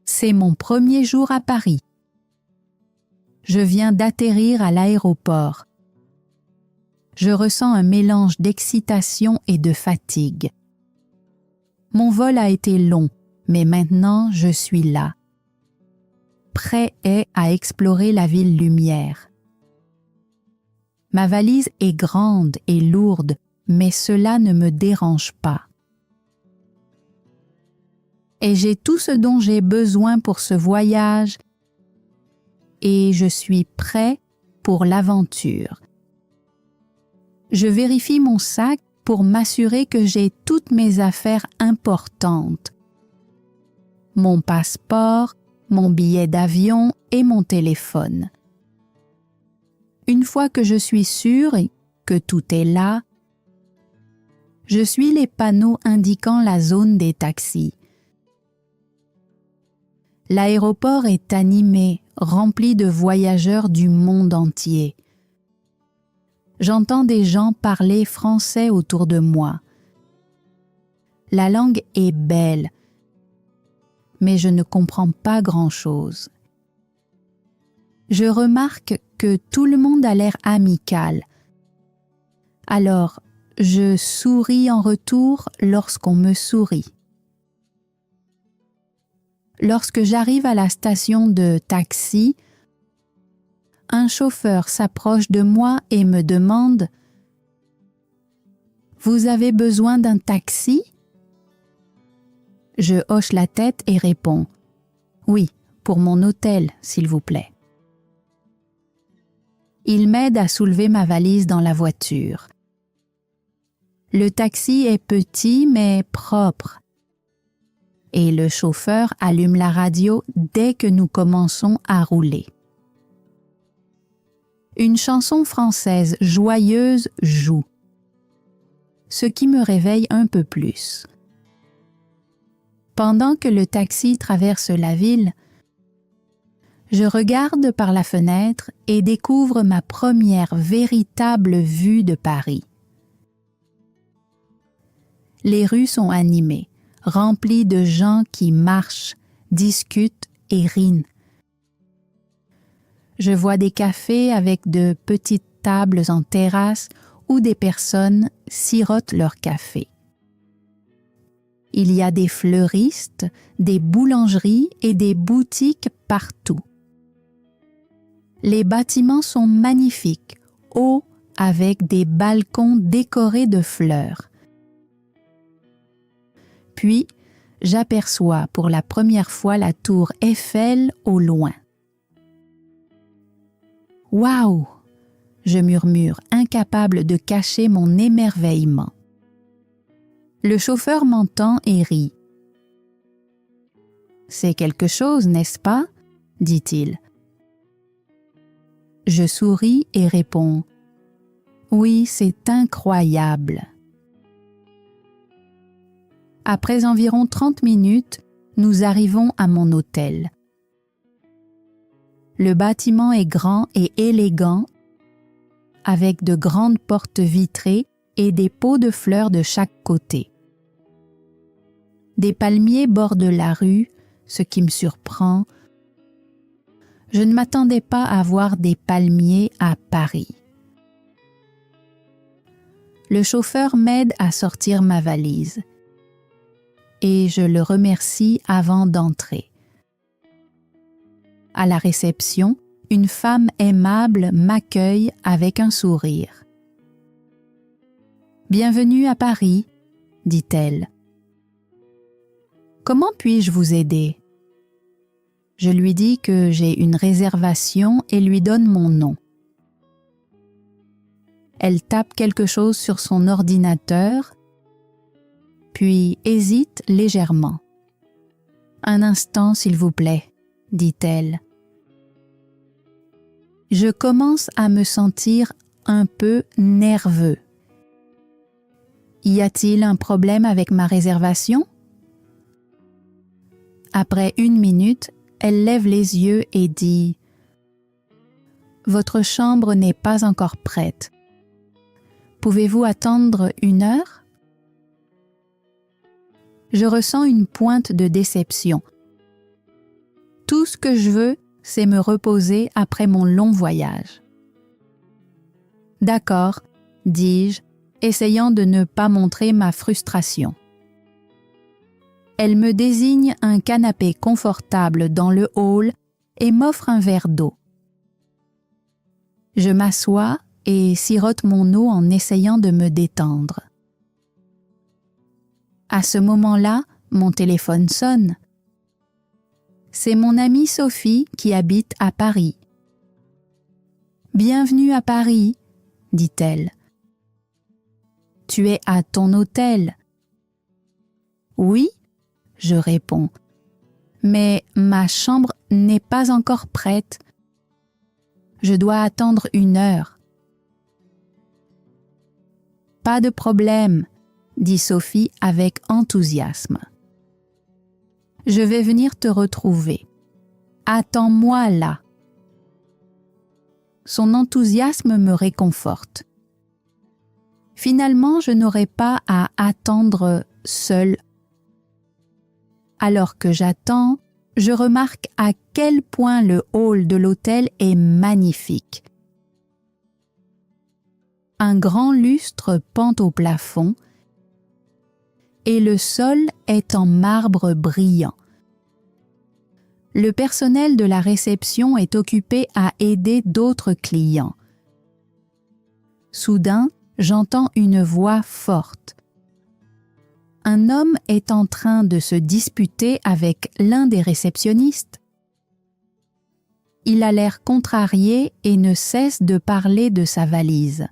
C'est mon premier jour à Paris. Je viens d'atterrir à l'aéroport. Je ressens un mélange d'excitation et de fatigue. Mon vol a été long, mais maintenant je suis là, prêt à explorer la ville lumière. Ma valise est grande et lourde, mais cela ne me dérange pas. Et j'ai tout ce dont j'ai besoin pour ce voyage et je suis prêt pour l'aventure. Je vérifie mon sac pour m'assurer que j'ai toutes mes affaires importantes. Mon passeport, mon billet d'avion et mon téléphone. Une fois que je suis sûre que tout est là, je suis les panneaux indiquant la zone des taxis. L'aéroport est animé, rempli de voyageurs du monde entier. J'entends des gens parler français autour de moi. La langue est belle, mais je ne comprends pas grand-chose. Je remarque que tout le monde a l'air amical. Alors, je souris en retour lorsqu'on me sourit. Lorsque j'arrive à la station de taxi, un chauffeur s'approche de moi et me demande « Vous avez besoin d'un taxi ?» Je hoche la tête et réponds « Oui, pour mon hôtel, s'il vous plaît. » Il m'aide à soulever ma valise dans la voiture. Le taxi est petit mais propre. Et le chauffeur allume la radio dès que nous commençons à rouler. Une chanson française joyeuse joue, ce qui me réveille un peu plus. Pendant que le taxi traverse la ville, je regarde par la fenêtre et découvre ma première véritable vue de Paris. Les rues sont animées, remplies de gens qui marchent, discutent et rient. Je vois des cafés avec de petites tables en terrasse où des personnes sirotent leur café. Il y a des fleuristes, des boulangeries et des boutiques partout. Les bâtiments sont magnifiques, hauts avec des balcons décorés de fleurs. Puis, j'aperçois pour la première fois la tour Eiffel au loin. « Waouh !» je murmure, incapable de cacher mon émerveillement. Le chauffeur m'entend et rit. « C'est quelque chose, n'est-ce pas ?» dit-il. Je souris et réponds « Oui, c'est incroyable. » Après environ 30 minutes, nous arrivons à mon hôtel. Le bâtiment est grand et élégant, avec de grandes portes vitrées et des pots de fleurs de chaque côté. Des palmiers bordent la rue, ce qui me surprend. Je ne m'attendais pas à voir des palmiers à Paris. Le chauffeur m'aide à sortir ma valise et je le remercie avant d'entrer. À la réception, une femme aimable m'accueille avec un sourire. « Bienvenue à Paris », dit-elle. « Comment puis-je vous aider ?» Je lui dis que j'ai une réservation et lui donne mon nom. Elle tape quelque chose sur son ordinateur, puis hésite légèrement. « Un instant, s'il vous plaît, » dit-elle. Je commence à me sentir un peu nerveux. Y a-t-il un problème avec ma réservation? Après 1 minute, elle lève les yeux et dit « Votre chambre n'est pas encore prête. Pouvez-vous attendre 1 heure? » Je ressens une pointe de déception. Tout ce que je veux, c'est me reposer après mon long voyage. D'accord, dis-je, essayant de ne pas montrer ma frustration. Elle me désigne un canapé confortable dans le hall et m'offre un verre d'eau. Je m'assois et sirote mon eau en essayant de me détendre. À ce moment-là, mon téléphone sonne. C'est mon amie Sophie qui habite à Paris. « Bienvenue à Paris », dit-elle. « Tu es à ton hôtel ?»« Oui », je réponds, « mais ma chambre n'est pas encore prête. Je dois attendre 1 heure. »« Pas de problème », dit Sophie avec enthousiasme. « Je vais venir te retrouver. Attends-moi là. » Son enthousiasme me réconforte. Finalement, je n'aurai pas à attendre seule. Alors que j'attends, je remarque à quel point le hall de l'hôtel est magnifique. Un grand lustre pend au plafond et le sol est en marbre brillant. Le personnel de la réception est occupé à aider d'autres clients. Soudain, j'entends une voix forte. Un homme est en train de se disputer avec l'un des réceptionnistes. Il a l'air contrarié et ne cesse de parler de sa valise.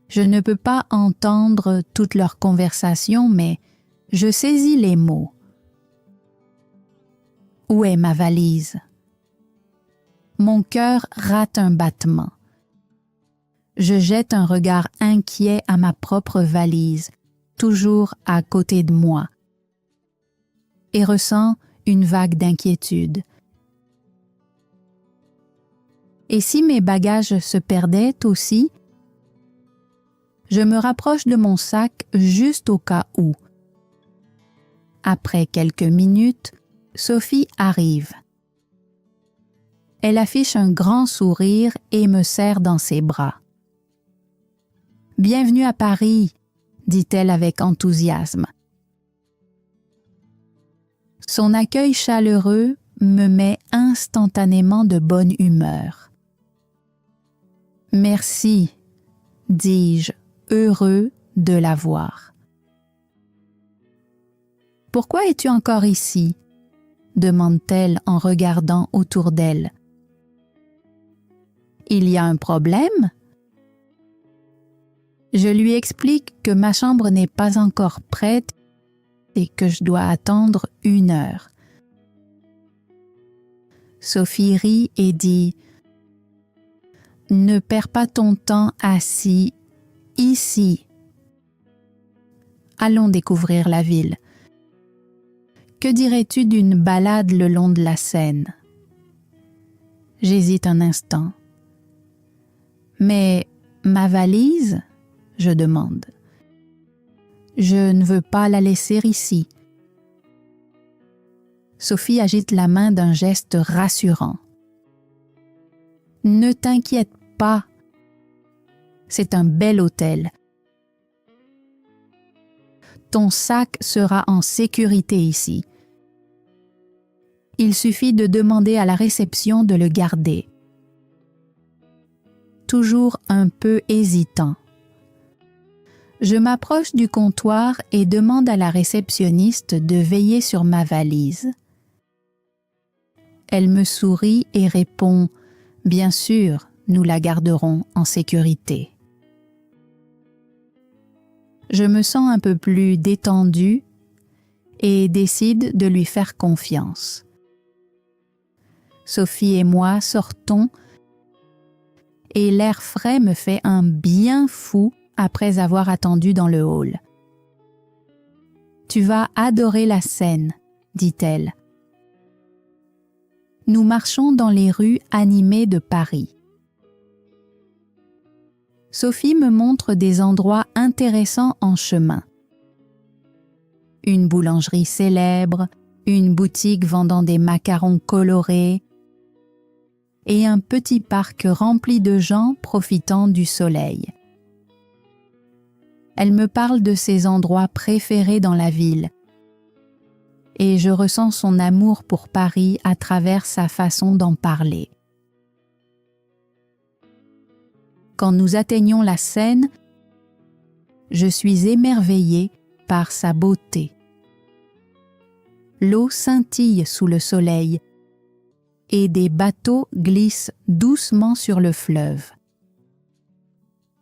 Je ne peux pas entendre toute leur conversation, mais je saisis les mots. Où est ma valise? Mon cœur rate un battement. Je jette un regard inquiet à ma propre valise, toujours à côté de moi, et ressens une vague d'inquiétude. Et si mes bagages se perdaient aussi? Je me rapproche de mon sac juste au cas où. Après quelques minutes, Sophie arrive. Elle affiche un grand sourire et me serre dans ses bras. « Bienvenue à Paris », dit-elle avec enthousiasme. Son accueil chaleureux me met instantanément de bonne humeur. « Merci », dis-je, heureux de la voir. « Pourquoi es-tu encore ici ?» demande-t-elle en regardant autour d'elle. « Il y a un problème ?» Je lui explique que ma chambre n'est pas encore prête et que je dois attendre 1 heure. Sophie rit et dit « Ne perds pas ton temps assis ici. Allons découvrir la ville. Que dirais-tu d'une balade le long de la Seine ?» J'hésite un instant. « Mais ma valise ?» je demande. « Je ne veux pas la laisser ici. » Sophie agite la main d'un geste rassurant. « Ne t'inquiète pas. C'est un bel hôtel. Ton sac sera en sécurité ici. Il suffit de demander à la réception de le garder. » Toujours un peu hésitant. Je m'approche du comptoir et demande à la réceptionniste de veiller sur ma valise. Elle me sourit et répond « Bien sûr, nous la garderons en sécurité. » Je me sens un peu plus détendue et décide de lui faire confiance. Sophie et moi sortons et l'air frais me fait un bien fou après avoir attendu dans le hall. « Tu vas adorer la Seine, » dit-elle. Nous marchons dans les rues animées de Paris. Sophie me montre des endroits intéressants en chemin. Une boulangerie célèbre, une boutique vendant des macarons colorés et un petit parc rempli de gens profitant du soleil. Elle me parle de ses endroits préférés dans la ville et je ressens son amour pour Paris à travers sa façon d'en parler. Quand nous atteignons la Seine, je suis émerveillée par sa beauté. L'eau scintille sous le soleil et des bateaux glissent doucement sur le fleuve.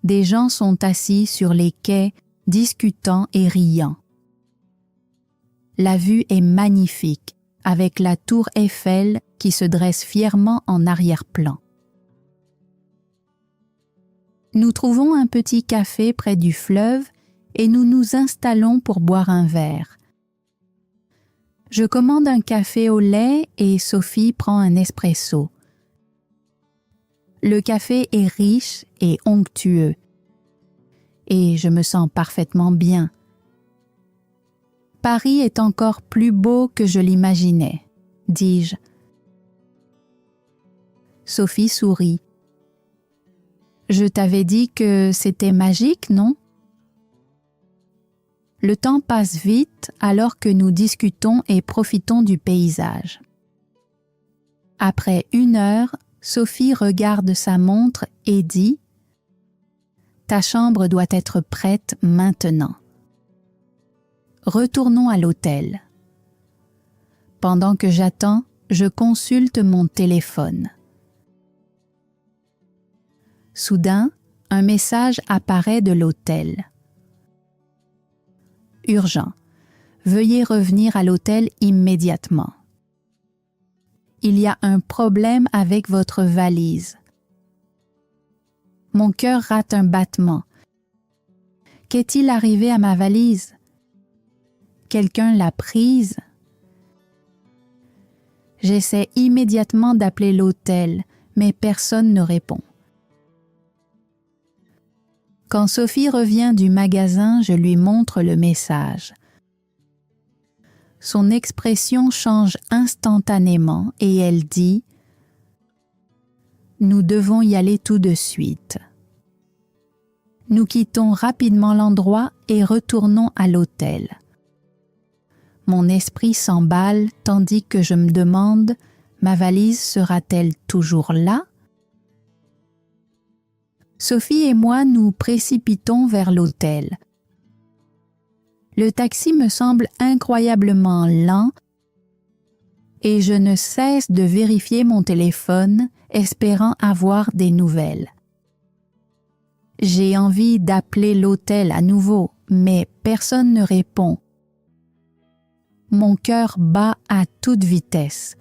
Des gens sont assis sur les quais, discutant et riant. La vue est magnifique, avec la tour Eiffel qui se dresse fièrement en arrière-plan. Nous trouvons un petit café près du fleuve et nous nous installons pour boire un verre. Je commande un café au lait et Sophie prend un espresso. Le café est riche et onctueux et je me sens parfaitement bien. Paris est encore plus beau que je l'imaginais, dis-je. Sophie sourit. Je t'avais dit que c'était magique, non? Le temps passe vite alors que nous discutons et profitons du paysage. Après 1 heure, Sophie regarde sa montre et dit « Ta chambre doit être prête maintenant. Retournons à l'hôtel. » Pendant que j'attends, je consulte mon téléphone. Soudain, un message apparaît de l'hôtel. Urgent. Veuillez revenir à l'hôtel immédiatement. Il y a un problème avec votre valise. Mon cœur rate un battement. Qu'est-il arrivé à ma valise? Quelqu'un l'a prise? J'essaie immédiatement d'appeler l'hôtel, mais personne ne répond. Quand Sophie revient du magasin, je lui montre le message. Son expression change instantanément et elle dit « Nous devons y aller tout de suite. » Nous quittons rapidement l'endroit et retournons à l'hôtel. Mon esprit s'emballe tandis que je me demande « Ma valise sera-t-elle toujours là ?» Sophie et moi nous précipitons vers l'hôtel. Le taxi me semble incroyablement lent et je ne cesse de vérifier mon téléphone, espérant avoir des nouvelles. J'ai envie d'appeler l'hôtel à nouveau, mais personne ne répond. Mon cœur bat à toute vitesse.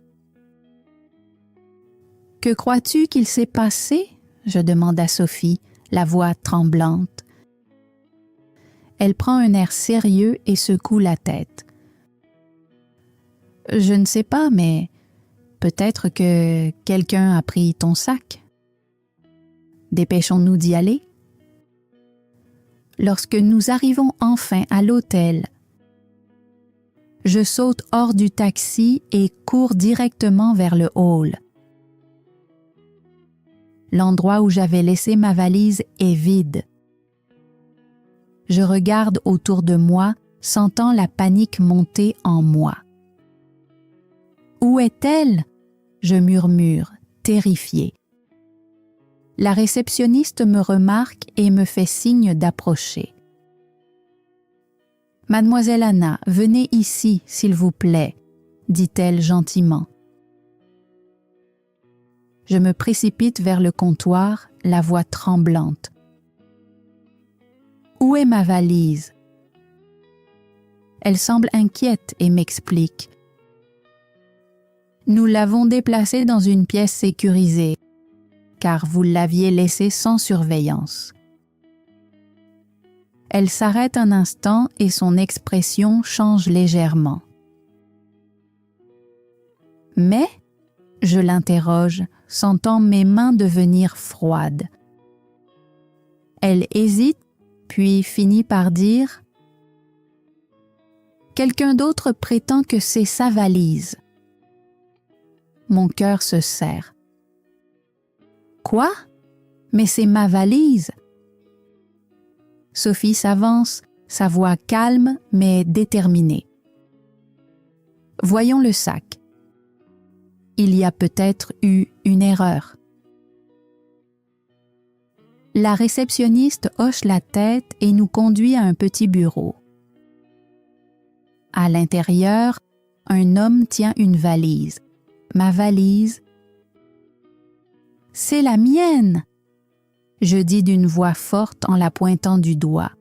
« Que crois-tu qu'il s'est passé ?» je demande à Sophie, la voix tremblante. Elle prend un air sérieux et secoue la tête. « Je ne sais pas, mais peut-être que quelqu'un a pris ton sac. Dépêchons-nous d'y aller. » Lorsque nous arrivons enfin à l'hôtel, je saute hors du taxi et cours directement vers le hall. L'endroit où j'avais laissé ma valise est vide. Je regarde autour de moi, sentant la panique monter en moi. « Où est-elle ?» je murmure, terrifiée. La réceptionniste me remarque et me fait signe d'approcher. « Mademoiselle Anna, venez ici, s'il vous plaît, » dit-elle gentiment. Je me précipite vers le comptoir, la voix tremblante. « Où est ma valise ?» Elle semble inquiète et m'explique. « Nous l'avons déplacée dans une pièce sécurisée, car vous l'aviez laissée sans surveillance. » Elle s'arrête un instant et son expression change légèrement. « Mais ?» je l'interroge, sentant mes mains devenir froides. Elle hésite, puis finit par dire Quelqu'un d'autre prétend que c'est sa valise. Mon cœur se serre. Quoi? Mais c'est ma valise. Sophie s'avance, sa voix calme mais déterminée. Voyons le sac. Il y a peut-être eu une erreur. La réceptionniste hoche la tête et nous conduit à un petit bureau. À l'intérieur, un homme tient une valise. Ma valise, c'est la mienne, je dis d'une voix forte en la pointant du doigt.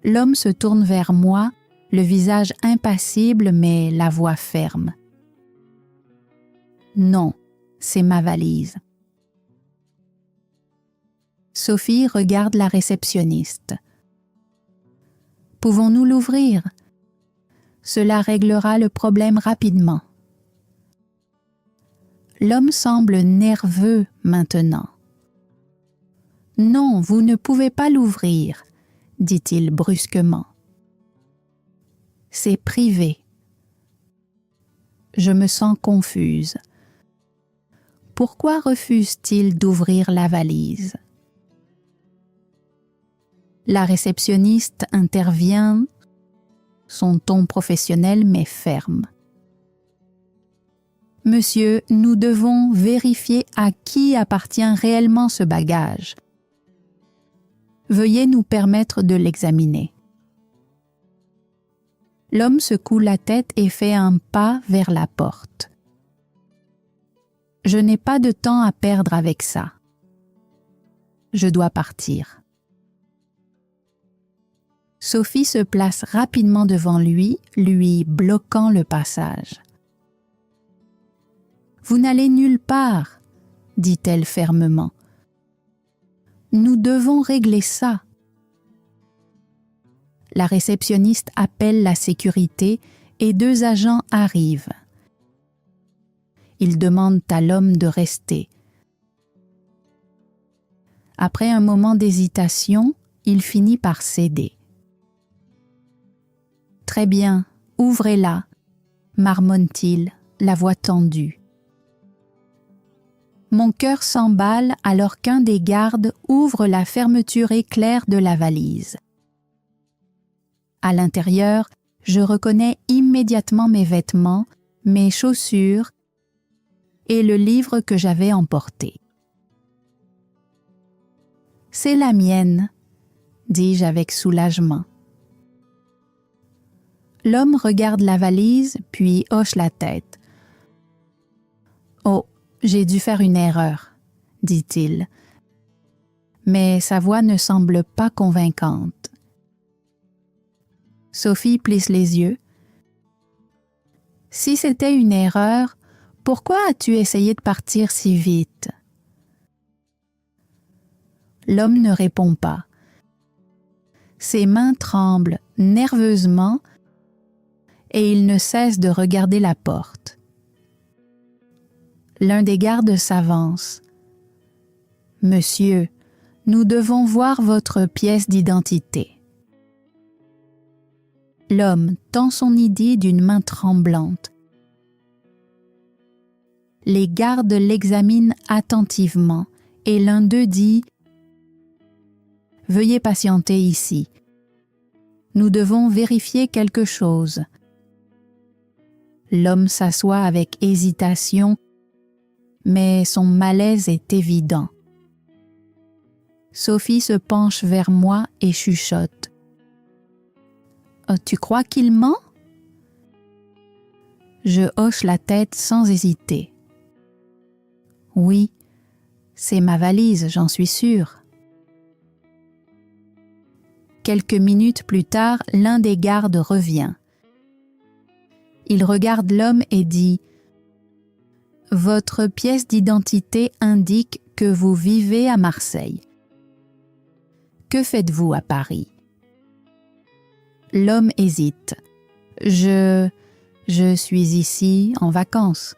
L'homme se tourne vers moi, le visage impassible mais la voix ferme. Non, c'est ma valise. Sophie regarde la réceptionniste. Pouvons-nous l'ouvrir? Cela réglera le problème rapidement. L'homme semble nerveux maintenant. Non, vous ne pouvez pas l'ouvrir, dit-il brusquement. C'est privé. Je me sens confuse. Pourquoi refuse-t-il d'ouvrir la valise? La réceptionniste intervient, son ton professionnel mais ferme. Monsieur, nous devons vérifier à qui appartient réellement ce bagage. Veuillez nous permettre de l'examiner. L'homme secoue la tête et fait un pas vers la porte. Je n'ai pas de temps à perdre avec ça. Je dois partir. Sophie se place rapidement devant lui, lui bloquant le passage. « Vous n'allez nulle part, » dit-elle fermement. « Nous devons régler ça. » La réceptionniste appelle la sécurité et 2 agents arrivent. Ils demandent à l'homme de rester. Après un moment d'hésitation, il finit par céder. « Très bien, ouvrez-la, » marmonne-t-il, la voix tendue. Mon cœur s'emballe alors qu'un des gardes ouvre la fermeture éclair de la valise. À l'intérieur, je reconnais immédiatement mes vêtements, mes chaussures et le livre que j'avais emporté. « C'est la mienne, » dis-je avec soulagement. L'homme regarde la valise, puis hoche la tête. « Oh, j'ai dû faire une erreur, » dit-il. Mais sa voix ne semble pas convaincante. Sophie plisse les yeux. « Si c'était une erreur, pourquoi as-tu essayé de partir si vite? » L'homme ne répond pas. Ses mains tremblent nerveusement et il ne cesse de regarder la porte. L'un des gardes s'avance. « Monsieur, nous devons voir votre pièce d'identité. » L'homme tend son ID d'une main tremblante. Les gardes l'examinent attentivement et l'un d'eux dit « Veuillez patienter ici. Nous devons vérifier quelque chose. » L'homme s'assoit avec hésitation, mais son malaise est évident. Sophie se penche vers moi et chuchote. « Tu crois qu'il ment? » Je hoche la tête sans hésiter. « Oui, c'est ma valise, j'en suis sûre. » Quelques minutes plus tard, l'un des gardes revient. Il regarde l'homme et dit « Votre pièce d'identité indique que vous vivez à Marseille. Que faites-vous à Paris? » L'homme hésite. « Je suis ici en vacances. »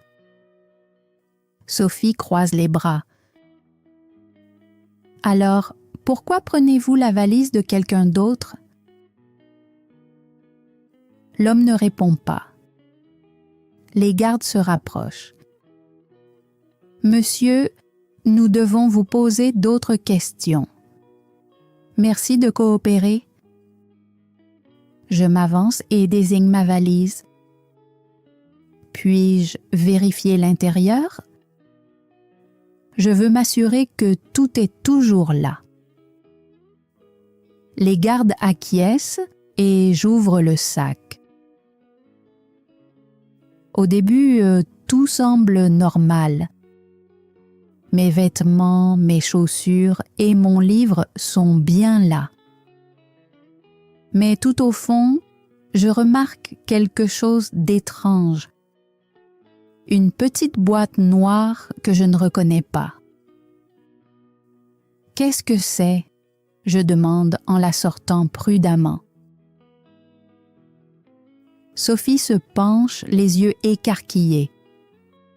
Sophie croise les bras. « Alors, pourquoi prenez-vous la valise de quelqu'un d'autre? » L'homme ne répond pas. Les gardes se rapprochent. « Monsieur, nous devons vous poser d'autres questions. Merci de coopérer. » Je m'avance et désigne ma valise. « Puis-je vérifier l'intérieur? » Je veux m'assurer que tout est toujours là. Les gardes acquiescent et j'ouvre le sac. Au début, tout semble normal. Mes vêtements, mes chaussures et mon livre sont bien là. Mais tout au fond, je remarque quelque chose d'étrange. Une petite boîte noire que je ne reconnais pas. « Qu'est-ce que c'est ?» je demande en la sortant prudemment. Sophie se penche, les yeux écarquillés.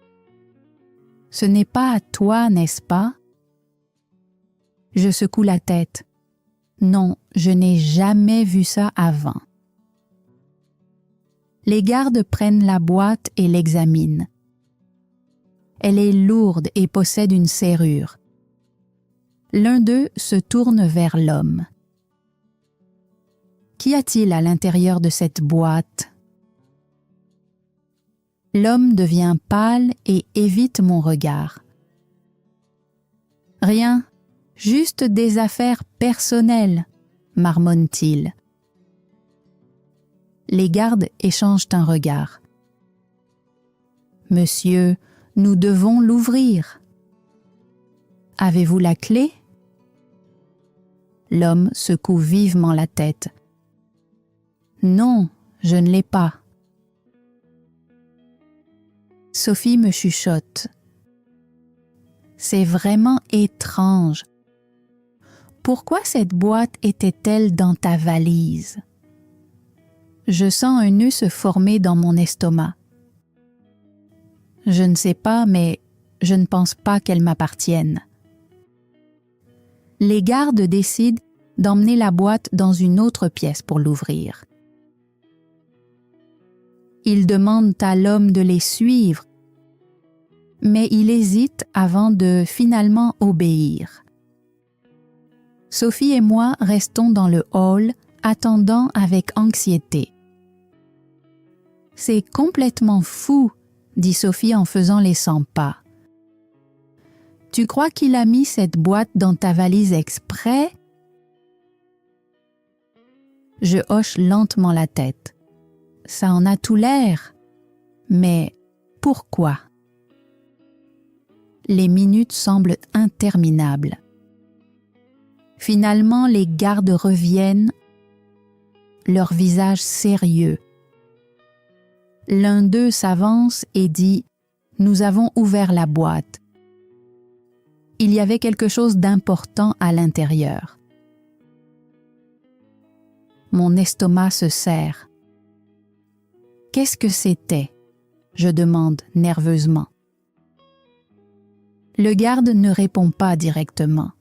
« Ce n'est pas à toi, n'est-ce pas ?» Je secoue la tête. Non, je n'ai jamais vu ça avant. Les gardes prennent la boîte et l'examinent. Elle est lourde et possède une serrure. L'un d'eux se tourne vers l'homme. « Qu'y a-t-il à l'intérieur de cette boîte ?» L'homme devient pâle et évite mon regard. « Rien, juste des affaires personnelles, » marmonne-t-il. Les gardes échangent un regard. « Monsieur, nous devons l'ouvrir. »« Avez-vous la clé ?» L'homme secoue vivement la tête. « Non, je ne l'ai pas. » Sophie me chuchote. « C'est vraiment étrange. Pourquoi cette boîte était-elle dans ta valise ?» Je sens un nœud se former dans mon estomac. Je ne sais pas, mais je ne pense pas qu'elle m'appartienne. Les gardes décident d'emmener la boîte dans une autre pièce pour l'ouvrir. Ils demandent à l'homme de les suivre, mais il hésite avant de finalement obéir. Sophie et moi restons dans le hall, attendant avec anxiété. « C'est complètement fou, » dit Sophie en faisant les 100 pas. « Tu crois qu'il a mis cette boîte dans ta valise exprès ?» Je hoche lentement la tête. Ça en a tout l'air. Mais pourquoi? Les minutes semblent interminables. Finalement, les gardes reviennent, leur visage sérieux. L'un d'eux s'avance et dit « Nous avons ouvert la boîte. » Il y avait quelque chose d'important à l'intérieur. Mon estomac se serre. « Qu'est-ce que c'était ?» je demande nerveusement. Le garde ne répond pas directement.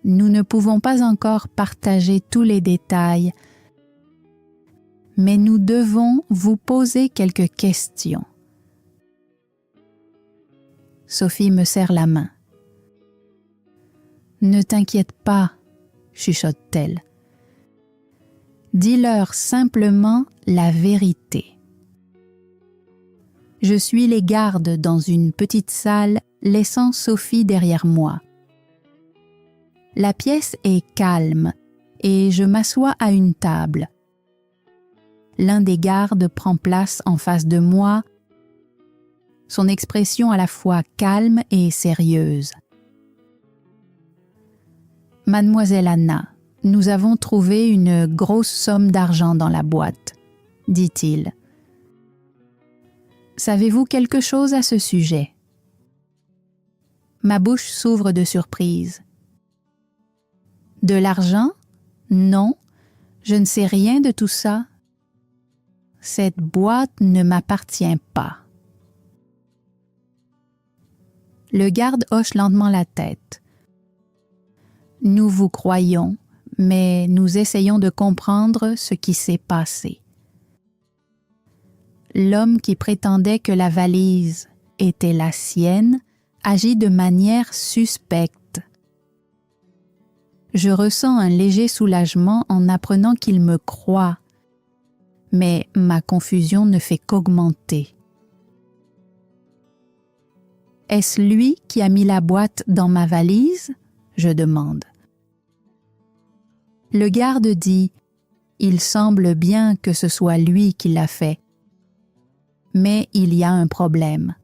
Nous ne pouvons pas encore partager tous les détails, mais nous devons vous poser quelques questions. Sophie me serre la main. « Ne t'inquiète pas, » chuchote-t-elle. « Dis-leur simplement la vérité. » Je suis les gardes dans une petite salle, laissant Sophie derrière moi. La pièce est calme et je m'assois à une table. L'un des gardes prend place en face de moi, son expression à la fois calme et sérieuse. « Mademoiselle Anna, nous avons trouvé une grosse somme d'argent dans la boîte, » dit-il. « Savez-vous quelque chose à ce sujet ?» Ma bouche s'ouvre de surprise. « De l'argent? Non, je ne sais rien de tout ça. Cette boîte ne m'appartient pas. » Le garde hoche lentement la tête. « Nous vous croyons, mais nous essayons de comprendre ce qui s'est passé. L'homme qui prétendait que la valise était la sienne agit de manière suspecte. Je ressens un léger soulagement en apprenant qu'il me croit, mais ma confusion ne fait qu'augmenter. Est-ce lui qui a mis la boîte dans ma valise ? Je demande. Le garde dit « Il semble bien que ce soit lui qui l'a fait, mais il y a un problème. »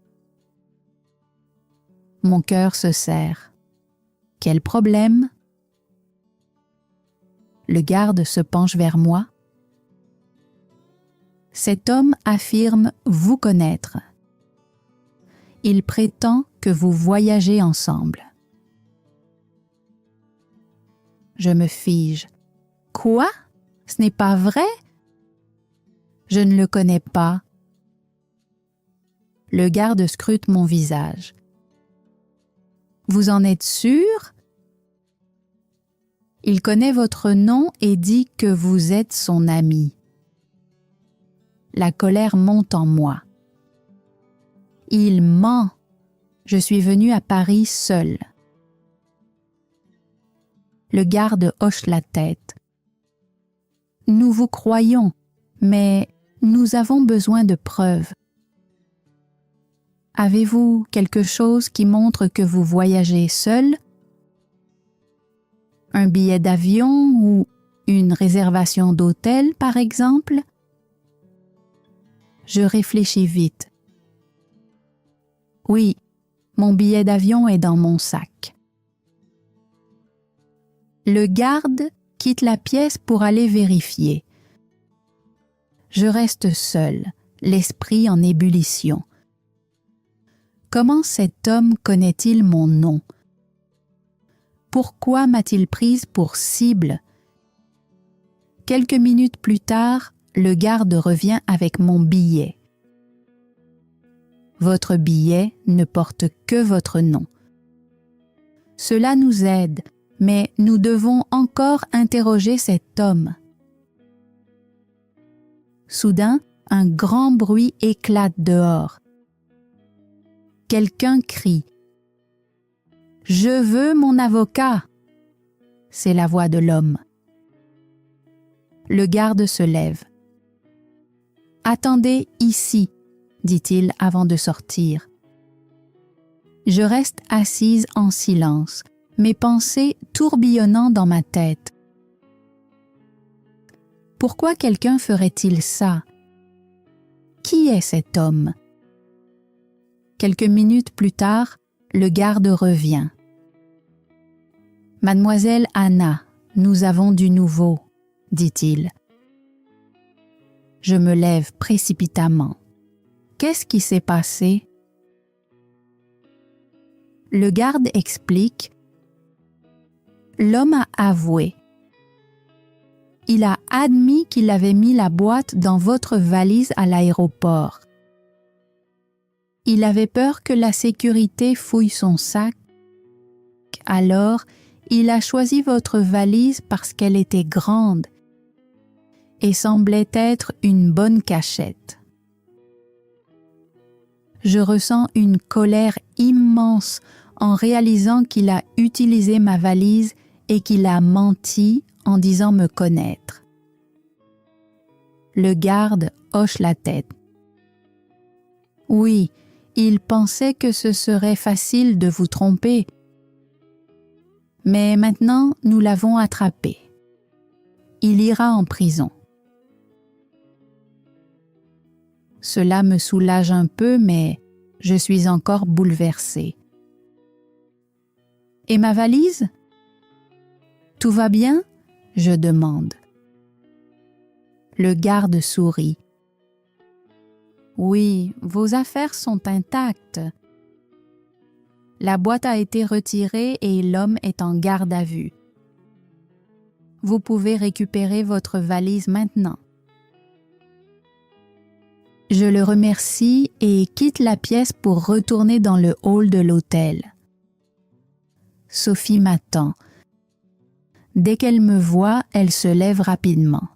Mon cœur se serre. Quel problème ? Le garde se penche vers moi. Cet homme affirme vous connaître. Il prétend que vous voyagez ensemble. Je me fige. Quoi ? Ce n'est pas vrai ? Je ne le connais pas. Le garde scrute mon visage. Vous en êtes sûr ? Il connaît votre nom et dit que vous êtes son ami. La colère monte en moi. Il ment. Je suis venue à Paris seule. Le garde hoche la tête. Nous vous croyons, mais nous avons besoin de preuves. Avez-vous quelque chose qui montre que vous voyagez seul? Un billet d'avion ou une réservation d'hôtel, par exemple? Je réfléchis vite. Oui, mon billet d'avion est dans mon sac. Le garde quitte la pièce pour aller vérifier. Je reste seule, l'esprit en ébullition. Comment cet homme connaît-il mon nom? Pourquoi m'a-t-il prise pour cible? Quelques minutes plus tard, le garde revient avec mon billet. Votre billet ne porte que votre nom. Cela nous aide, mais nous devons encore interroger cet homme. Soudain, un grand bruit éclate dehors. Quelqu'un crie « Je veux mon avocat !» C'est la voix de l'homme. Le garde se lève. « Attendez ici !» dit-il avant de sortir. Je reste assise en silence, mes pensées tourbillonnant dans ma tête. Pourquoi quelqu'un ferait-il ça? Qui est cet homme? Quelques minutes plus tard, le garde revient. « Mademoiselle Anna, nous avons du nouveau, » dit-il. Je me lève précipitamment. Qu'est-ce qui s'est passé? Le garde explique. L'homme a avoué. Il a admis qu'il avait mis la boîte dans votre valise à l'aéroport. Il avait peur que la sécurité fouille son sac. Alors, il a choisi votre valise parce qu'elle était grande et semblait être une bonne cachette. Je ressens une colère immense en réalisant qu'il a utilisé ma valise et qu'il a menti en disant me connaître. Le garde hoche la tête. Oui, il pensait que ce serait facile de vous tromper. Mais maintenant, nous l'avons attrapé. Il ira en prison. Cela me soulage un peu, mais je suis encore bouleversée. Et ma valise? Tout va bien? Je demande. Le garde sourit. Oui, vos affaires sont intactes. La boîte a été retirée et l'homme est en garde à vue. Vous pouvez récupérer votre valise maintenant. Je le remercie et quitte la pièce pour retourner dans le hall de l'hôtel. Sophie m'attend. Dès qu'elle me voit, elle se lève rapidement.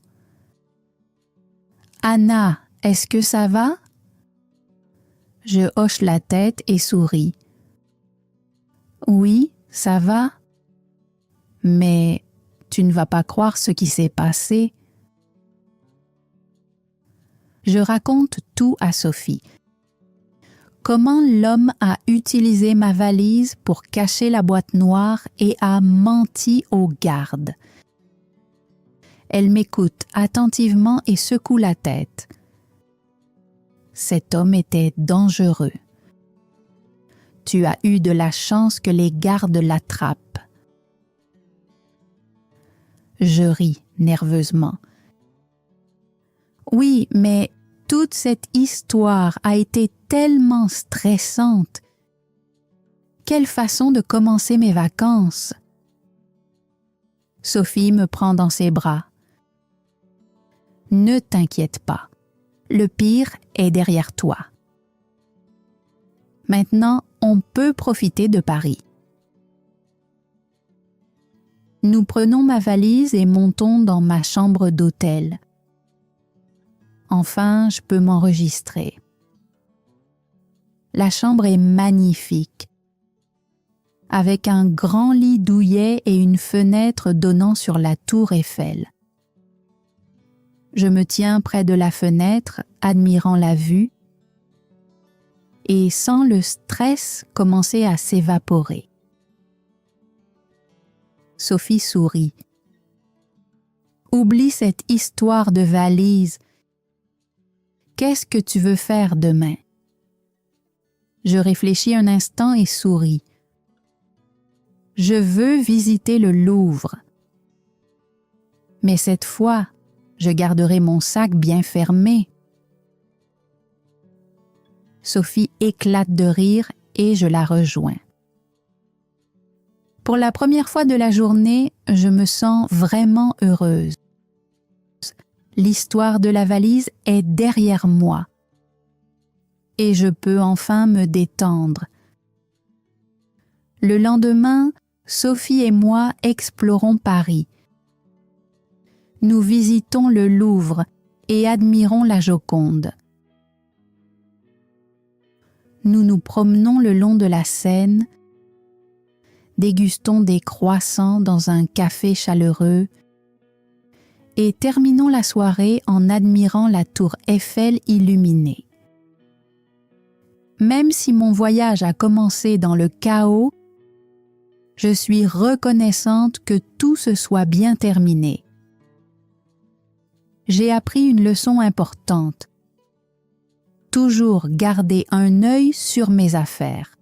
« Anna, est-ce que ça va ?» Je hoche la tête et souris. « Oui, ça va. Mais tu ne vas pas croire ce qui s'est passé. » Je raconte tout à Sophie. Comment l'homme a utilisé ma valise pour cacher la boîte noire et a menti aux gardes. Elle m'écoute attentivement et secoue la tête. Cet homme était dangereux. Tu as eu de la chance que les gardes l'attrapent. Je ris nerveusement. Oui, mais toute cette histoire a été tellement stressante. Quelle façon de commencer mes vacances! Sophie me prend dans ses bras. Ne t'inquiète pas, le pire est derrière toi. Maintenant, on peut profiter de Paris. Nous prenons ma valise et montons dans ma chambre d'hôtel. Enfin, je peux m'enregistrer. La chambre est magnifique, avec un grand lit douillet et une fenêtre donnant sur la tour Eiffel. Je me tiens près de la fenêtre, admirant la vue, et sens le stress commencer à s'évaporer. Sophie sourit. Oublie cette histoire de valise. Qu'est-ce que tu veux faire demain? Je réfléchis un instant et souris. Je veux visiter le Louvre. Mais cette fois, je garderai mon sac bien fermé. Sophie éclate de rire et je la rejoins. Pour la première fois de la journée, je me sens vraiment heureuse. L'histoire de la valise est derrière moi et je peux enfin me détendre. Le lendemain, Sophie et moi explorons Paris. Nous visitons le Louvre et admirons la Joconde. Nous nous promenons le long de la Seine, dégustons des croissants dans un café chaleureux et terminons la soirée en admirant la tour Eiffel illuminée. Même si mon voyage a commencé dans le chaos, je suis reconnaissante que tout se soit bien terminé. J'ai appris une leçon importante. Toujours garder un œil sur mes affaires.